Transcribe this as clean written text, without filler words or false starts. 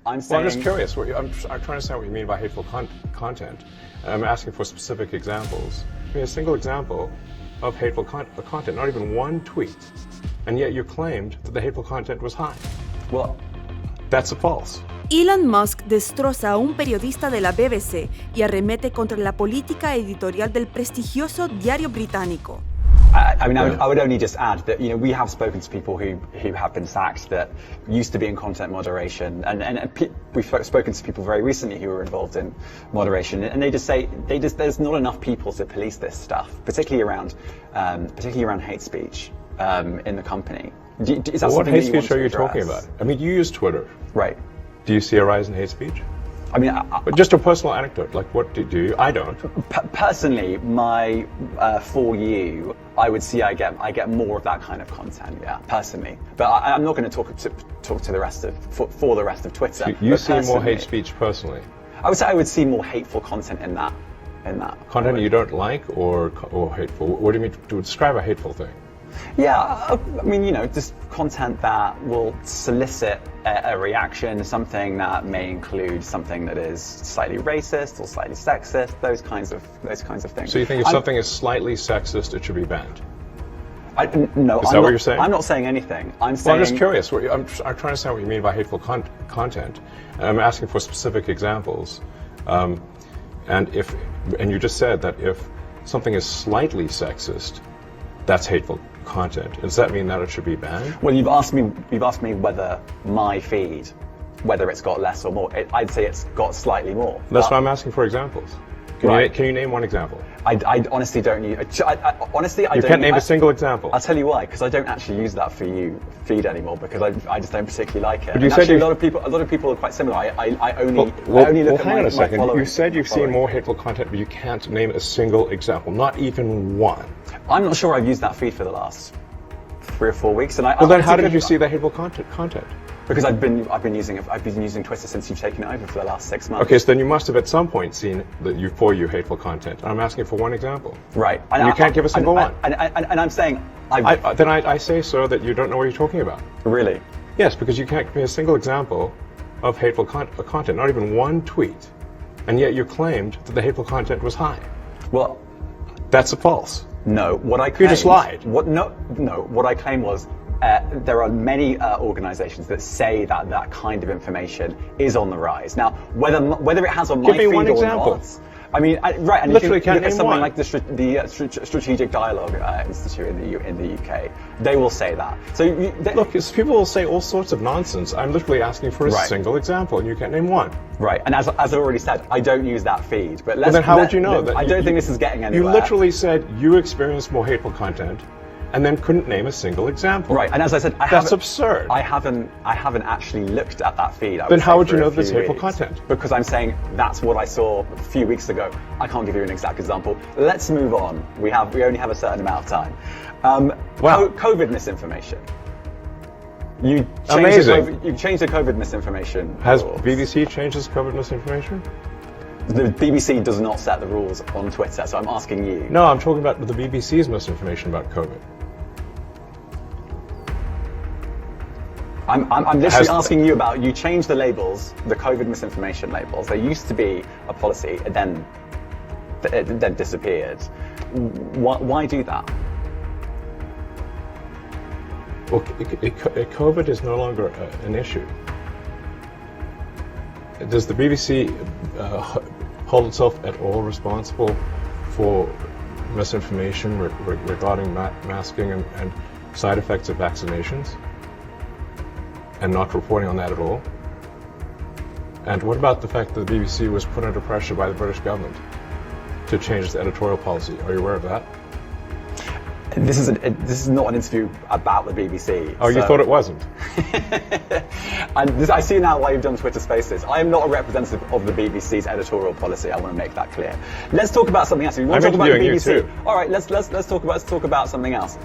I'm saying... Well, I'm just curious. I'm trying to understand what you mean by hateful content. And I'm asking for specific examples. Give me a single example of hateful content, not even one tweet. And yet you claimed that the hateful content was high. Well, that's false. Elon Musk destroza a un periodista de la BBC y arremete contra la política editorial del prestigioso diario británico. I would only just add that, we have spoken to people who have been sacked that used to be in content moderation, and we've spoken to people very recently who were involved in moderation, and they just say there's not enough people to police this stuff, particularly around hate speech in the company. Is that what hate that speech are you talking about? I mean, you use Twitter, right? Do you see a rise in hate speech? I mean, but just a personal anecdote, like what do you? I don't. Personally, for you, I would see I get more of that kind of content, yeah, personally. But I'm not going to talk to the rest of for the rest of Twitter. So you see more hate speech personally? I would say I would see more hateful content in that. Content you don't like or hateful? What do you mean to describe a hateful thing? Yeah, I mean, just content that will solicit a reaction, something that may include something that is slightly racist or slightly sexist, those kinds of things. So you think if something is slightly sexist, it should be banned? No, is that what you're saying? I'm not saying anything. I'm just curious. I'm trying to understand what you mean by hateful content, and I'm asking for specific examples. And you just said that if something is slightly sexist, that's hateful content. Does that mean that it should be banned? Well, you've asked me whether my feed, whether it's got less or more. I'd say it's got slightly more. That's why I'm asking for examples. Can you name one example? I honestly don't use. Honestly, I don't. You can't name a single example. I'll tell you why. Because I don't actually use that feed anymore. Because I just don't particularly like it. But you said a lot of people are quite similar. I only look at hang on a second. my You said you've seen more hateful content, but you can't name a single example, not even one. I'm not sure I've used that feed for the last 3 or 4 weeks. Then how did you see the hateful content? Because I've been using Twitter since you've taken it over for the last 6 months. Okay, so then you must have at some point seen that for you hateful content. I'm asking for one example. Right. And you can't give a single one. And I'm saying I say, sir, that you don't know what you're talking about. Really? Yes, because you can't give me a single example of hateful content, not even one tweet, and yet you claimed that the hateful content was high. Well, that's false. No, what I claimed... You just lied. What I claimed was there are many organizations that say that kind of information is on the rise. Now, whether it has on my feed or not... I mean, right, and literally if you look at something one. Like the Strategic Dialogue Institute in the UK, they will say that. So look, people will say all sorts of nonsense. I'm literally asking for a single example, and you can't name one. Right, and as I already said, I don't use that feed. But then how would you know that? I don't think this is getting anywhere. You literally said you experienced more hateful content, and then couldn't name a single example. Right, and as I said, that's absurd. I haven't actually looked at that feed. Then how would you know there's hateful content? Because I'm saying that's what I saw a few weeks ago. I can't give you an exact example. Let's move on. We only have a certain amount of time. COVID misinformation. You changed the COVID misinformation. Has rules. BBC changed its COVID misinformation? The BBC does not set the rules on Twitter, so I'm asking you. No, I'm talking about the BBC's misinformation about COVID. I'm literally asking you about, you changed the labels, the COVID misinformation labels. There used to be a policy, and then it disappeared. Why do that? Well, COVID is no longer an issue. Does the BBC hold itself at all responsible for misinformation regarding masking and side effects of vaccinations, and not reporting on that at all? And what about the fact that the BBC was put under pressure by the British government to change its editorial policy? Are you aware of that? This is not an interview about the BBC. Oh, you thought it wasn't? I see now why you've done Twitter Spaces. I am not a representative of the BBC's editorial policy. I want to make that clear. Let's talk about something else. I'm interviewing you too. All right, let's talk about something else.